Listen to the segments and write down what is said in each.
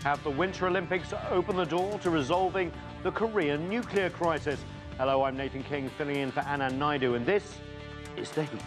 Have the Winter Olympics opened the door to resolving the Korean nuclear crisis? Hello, I'm Nathan King, filling in for Anna Naidu, and this is The Heat.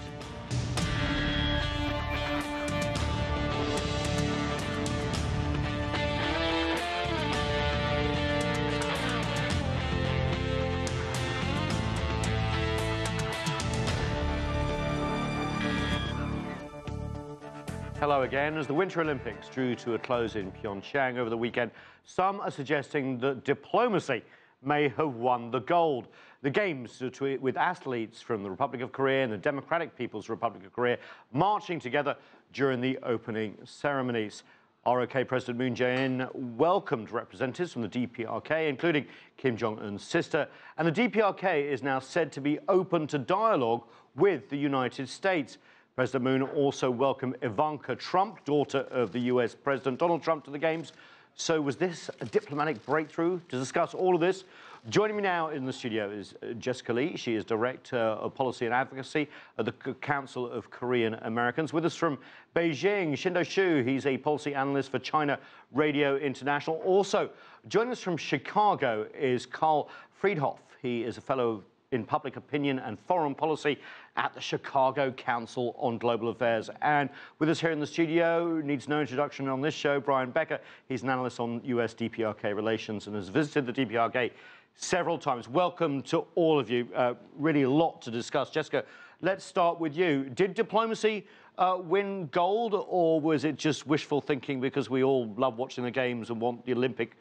Hello again. As the Winter Olympics drew to a close in PyeongChang over the weekend, some are suggesting that diplomacy may have won the gold. The Games, with athletes from the Republic of Korea and the Democratic People's Republic of Korea marching together during the opening ceremonies. ROK President Moon Jae-in welcomed representatives from the DPRK, including Kim Jong-un's sister, and the DPRK is now said to be open to dialogue with the United States. President Moon also welcomed Ivanka Trump, daughter of the U.S. President Donald Trump, to the Games. So was this a diplomatic breakthrough? To discuss all of this, joining me now in the studio is Jessica Lee. She is Director of Policy and Advocacy at the Council of Korean Americans. With us from Beijing, Qinduo Xu. He's a policy analyst for China Radio International. Also joining us from Chicago is Karl Friedhoff. He is a fellow in public opinion and foreign policy at the Chicago Council on Global Affairs. And with us here in the studio, needs no introduction on this show, Becker. He's an analyst on U.S. DPRK relations and has visited the DPRK several times. Welcome to all of you. Really a lot to discuss. Jessica, let's start with you. Did diplomacy win gold, or was it just wishful thinking because we all love watching the Games and want the Olympic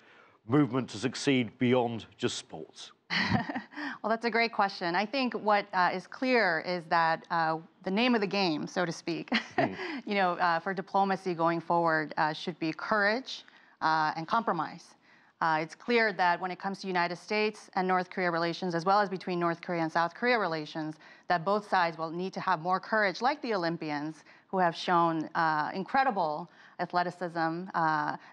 movement to succeed beyond just sports? Well, that's a great question. I think what is clear is that the name of the game, so to speak, for diplomacy going forward should be courage and compromise. It's clear that when it comes to United States and North Korea relations, as well as between North Korea and South Korea relations, that both sides will need to have more courage, like the Olympians, who have shown incredible athleticism,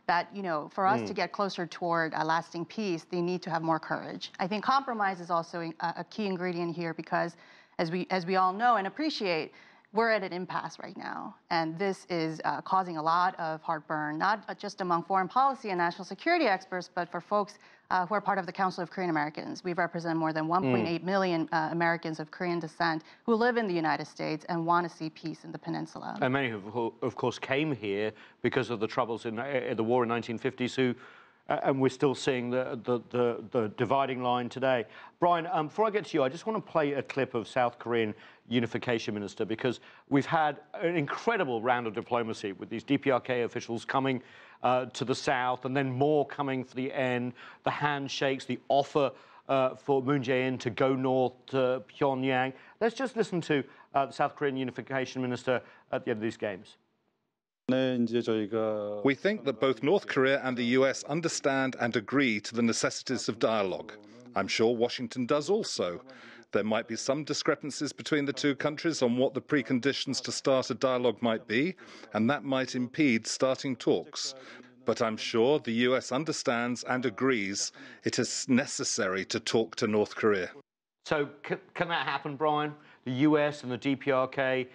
that, for us to get closer toward a lasting peace, they need to have more courage. I think compromise is also a key ingredient here because, as we all know and appreciate, we're at an impasse right now. And this is causing a lot of heartburn, not just among foreign policy and national security experts, but for folks who are part of the Council of Korean Americans. We represent more than 1.8 million Americans of Korean descent who live in the United States and want to see peace in the peninsula. And many who, of course, came here because of the troubles in the war in 1950s, and we're still seeing the dividing line today. Brian, before I get to you, I just want to play a clip of South Korean Unification Minister, because we've had an incredible round of diplomacy with these DPRK officials coming to the south, and then more coming for the end, the handshakes, the offer for Moon Jae-in to go north to Pyongyang. Let's just listen to the South Korean Unification Minister at the end of these Games. We think that both North Korea and the US understand and agree to the necessities of dialogue. I'm sure Washington does also. There might be some discrepancies between the two countries on what the preconditions to start a dialogue might be, and that might impede starting talks. But I'm sure the US understands and agrees it is necessary to talk to North Korea. So can that happen, Brian? The US and the DPRK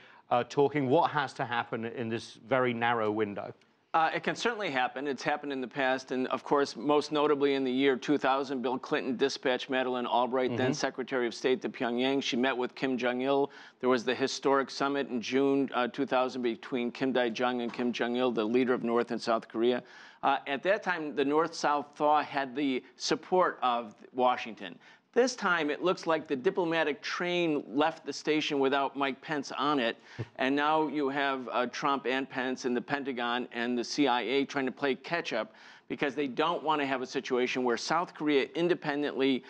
talking. What has to happen in this very narrow window? It can certainly happen. It's happened in the past. And, of course, most notably in the year 2000, Bill Clinton dispatched Madeleine Albright, then Secretary of State, to Pyongyang. She met with Kim Jong-il. There was the historic summit in June 2000 between Kim Dae-jung and Kim Jong-il, the leader of North and South Korea. At that time, the North-South thaw had the support of Washington. This time, it looks like the diplomatic train left the station without Mike Pence on it, and now you have Trump and Pence and the Pentagon and the CIA trying to play catch-up because they don't want to have a situation where South Korea independently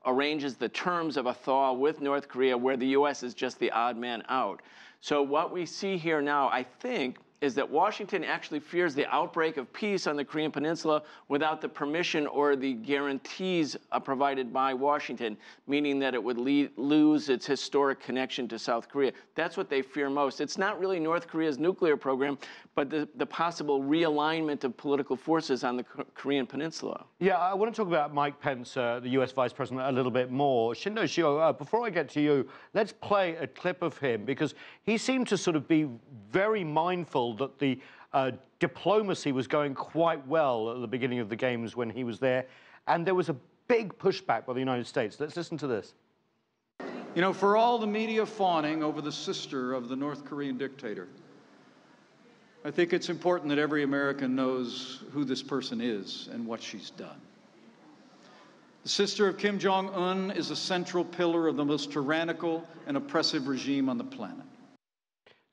arranges the terms of a thaw with North Korea, where the U.S. is just the odd man out. So what we see here now, I think, is that Washington actually fears the outbreak of peace on the Korean Peninsula without the permission or the guarantees provided by Washington, meaning that it would lose its historic connection to South Korea. That's what they fear most. It's not really North Korea's nuclear program, but the possible realignment of political forces on the Korean Peninsula. Yeah, I want to talk about Mike Pence, the U.S. Vice President, a little bit more. Qinduo Xu, before I get to you, let's play a clip of him, because he seemed to sort of be very mindful that the Diplomacy was going quite well at the beginning of the games when he was there, and there was a big pushback by the United States. Let's listen to this. You know, for all the media fawning over the sister of the North Korean dictator, I think it's important that every American knows who this person is and what she's done. The sister of Kim Jong-un is a central pillar of the most tyrannical and oppressive regime on the planet.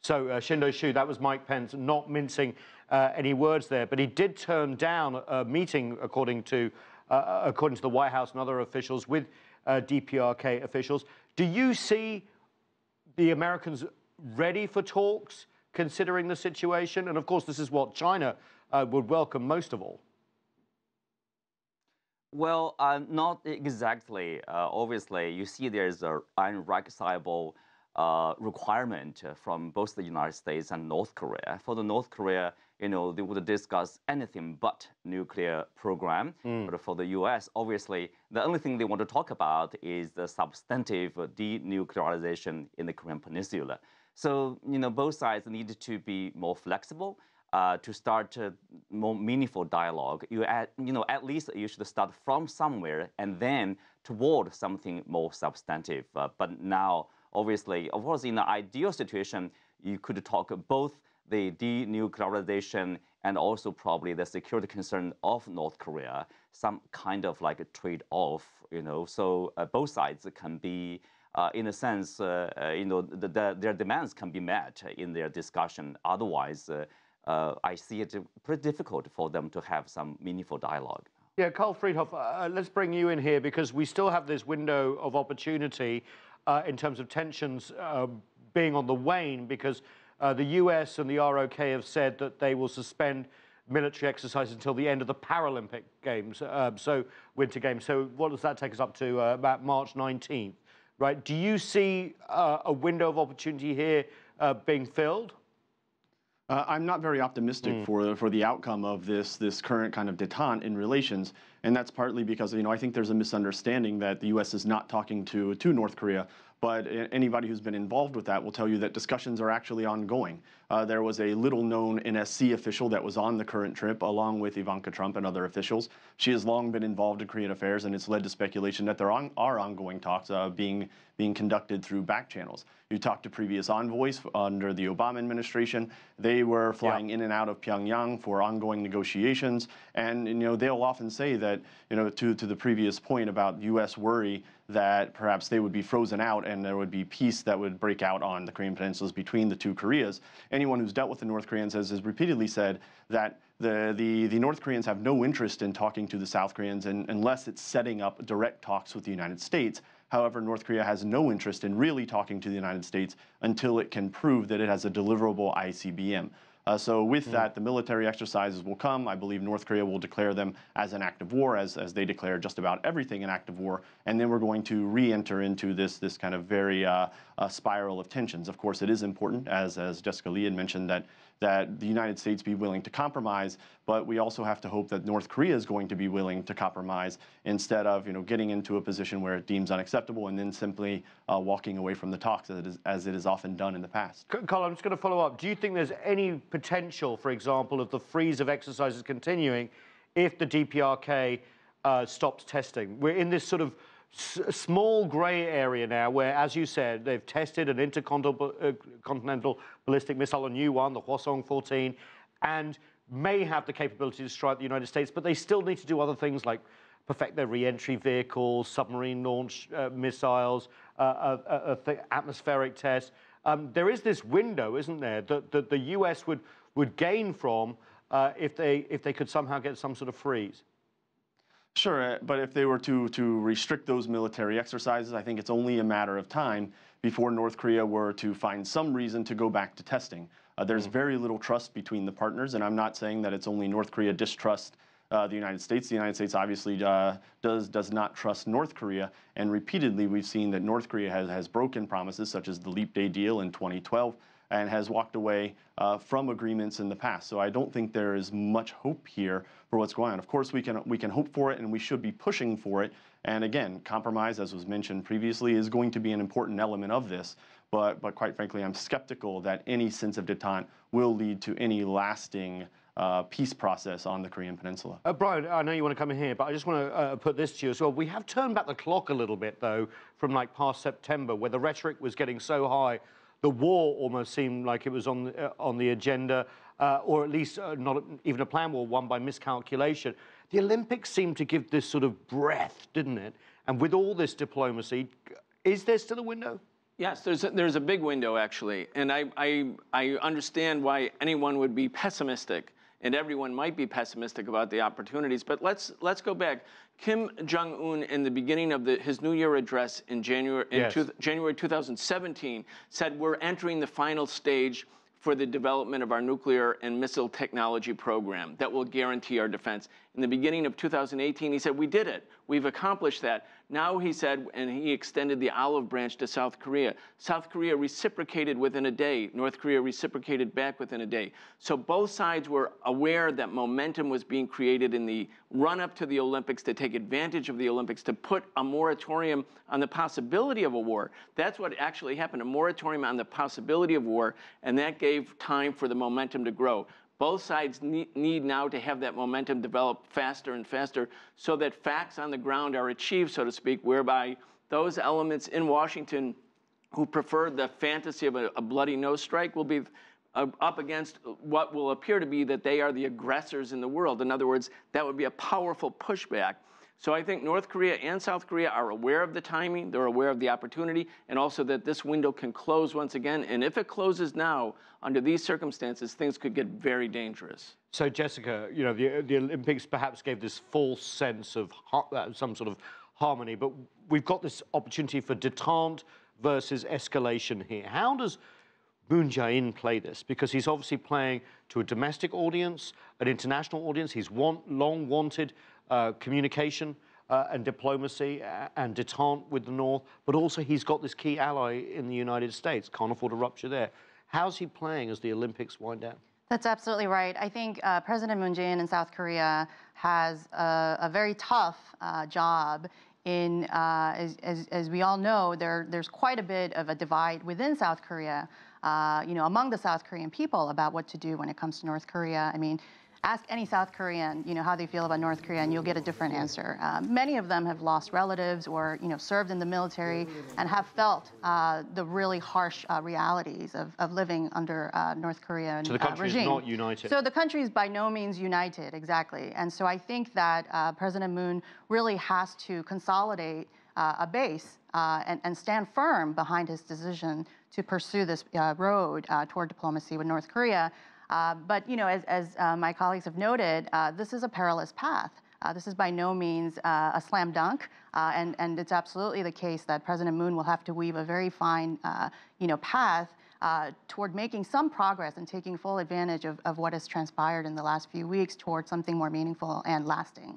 So, Qinduo Xu, that was Mike Pence, not mincing any words there, but he did turn down a meeting, according to the White House and other officials, with DPRK officials. Do you see the Americans ready for talks, considering the situation? And of course, this is what China would welcome most of all. Well, not exactly. Obviously, you see there's an unreconcilable requirement from both the United States and North Korea. For the North Korea, you know, they would discuss anything but nuclear program. But for the U.S., obviously, the only thing they want to talk about is the substantive denuclearization in the Korean Peninsula. So, you know, both sides need to be more flexible to start more meaningful dialogue. At least you should start from somewhere and then toward something more substantive. But now, obviously, of course, in an ideal situation, you could talk both the denuclearization and also probably the security concern of North Korea, some kind of like a trade-off, you know. So both sides can be, in a sense, their demands can be met in their discussion. Otherwise, I see it pretty difficult for them to have some meaningful dialogue. Yeah, Karl Friedhoff, let's bring you in here because we still have this window of opportunity in terms of tensions being on the wane, because the US and the ROK have said that they will suspend military exercises until the end of the Paralympic Games, so Winter Games. So what does that take us up to? About March 19th, right? Do you see a window of opportunity here being filled? I'm not very optimistic for the outcome of this current kind of détente in relations, and that's partly because, you know, I think there's a misunderstanding that the U.S. is not talking to North Korea. But anybody who's been involved with that will tell you that discussions are actually ongoing. There was a little-known NSC official that was on the current trip, along with Ivanka Trump and other officials. She has long been involved in Korean affairs, and it's led to speculation that there are ongoing talks being conducted through back channels. You talked to previous envoys under the Obama administration. They were flying in and out of Pyongyang for ongoing negotiations, and you know they'll often say that, you know, to the previous point about U.S. worry that perhaps they would be frozen out and there would be peace that would break out on the Korean peninsulas between the two Koreas. Anyone who's dealt with the North Koreans has repeatedly said that the North Koreans have no interest in talking to the South Koreans unless it's setting up direct talks with the United States. However, North Korea has no interest in really talking to the United States until it can prove that it has a deliverable ICBM. So with that, the military exercises will come. I believe North Korea will declare them as an act of war, as they declare just about everything an act of war. And then we're going to re-enter into this kind of very spiral of tensions. Of course, it is important, as Jessica Lee had mentioned, that the United States be willing to compromise, but we also have to hope that North Korea is going to be willing to compromise instead of, you know, getting into a position where it deems unacceptable and then simply walking away from the talks as it is often done in the past. Karl, I'm just going to follow up. Do you think there's any potential, for example, of the freeze of exercises continuing if the DPRK stops testing? We're in this sort of small grey area now where, as you said, they've tested an intercontinental ballistic missile, a new one, the Hwasong-14, and may have the capability to strike the United States, but they still need to do other things like perfect their re-entry vehicles, submarine launch missiles, atmospheric tests. There is this window, isn't there, that the US would gain from if they could somehow get some sort of freeze? Sure, but if they were to restrict those military exercises, I think it's only a matter of time before North Korea were to find some reason to go back to testing. There's very little trust between the partners, and I'm not saying that it's only North Korea distrust the United States. The United States obviously does not trust North Korea, and repeatedly we've seen that North Korea has broken promises, such as the Leap Day deal in 2012, and has walked away from agreements in the past. So I don't think there is much hope here for what's going on. Of course, we can hope for it, and we should be pushing for it. And again, compromise, as was mentioned previously, is going to be an important element of this. But quite frankly, I'm skeptical that any sense of détente will lead to any lasting peace process on the Korean Peninsula. Brian, I know you want to come in here, but I just want to put this to you as well. We have turned back the clock a little bit, though, from like past September, where the rhetoric was getting so high, the war almost seemed like it was on the agenda, or at least not even a planned war, won by miscalculation. The Olympics seemed to give this sort of breath, didn't it? And with all this diplomacy, is there still a window? Yes, there's a big window, actually. And I understand why anyone would be pessimistic, and everyone might be pessimistic about the opportunities. But let's go back. Kim Jong-un, in the beginning of his New Year address in January 2017, said we're entering the final stage for the development of our nuclear and missile technology program that will guarantee our defense. In the beginning of 2018, he said, we did it. We've accomplished that. Now, he said, and he extended the olive branch to South Korea. South Korea reciprocated within a day. North Korea reciprocated back within a day. So both sides were aware that momentum was being created in the run-up to the Olympics to take advantage of the Olympics, to put a moratorium on the possibility of a war. That's what actually happened, a moratorium on the possibility of war, and that gave time for the momentum to grow. Both sides need now to have that momentum develop faster and faster so that facts on the ground are achieved, so to speak, whereby those elements in Washington who prefer the fantasy of a bloody nose strike will be up against what will appear to be that they are the aggressors in the world. In other words, that would be a powerful pushback. So I think North Korea and South Korea are aware of the timing, they're aware of the opportunity, and also that this window can close once again. And if it closes now, under these circumstances, things could get very dangerous. So, Jessica, you know, the Olympics perhaps gave this false sense of some sort of harmony, but we've got this opportunity for détente versus escalation here. How does Moon Jae-in play this? Because he's obviously playing to a domestic audience, an international audience. He's long wanted communication and diplomacy and détente with the North, but also he's got this key ally in the United States. Can't afford a rupture there. How's he playing as the Olympics wind down? That's absolutely right. I think President Moon Jae-in in South Korea has a very tough job in, as we all know, there's quite a bit of a divide within South Korea, you know, among the South Korean people about what to do when it comes to North Korea. I mean, ask any South Korean, you know, how they feel about North Korea, and you'll get a different answer. Many of them have lost relatives or, you know, served in the military and have felt the really harsh realities of living under North Korean regime. So the country is not united. So the country is by no means united, exactly. And so I think that President Moon really has to consolidate a base and stand firm behind his decision to pursue this road toward diplomacy with North Korea. But, you know, as my colleagues have noted, this is a perilous path. This is by no means a slam dunk, and it's absolutely the case that President Moon will have to weave a very fine, you know, path toward making some progress and taking full advantage of what has transpired in the last few weeks towards something more meaningful and lasting.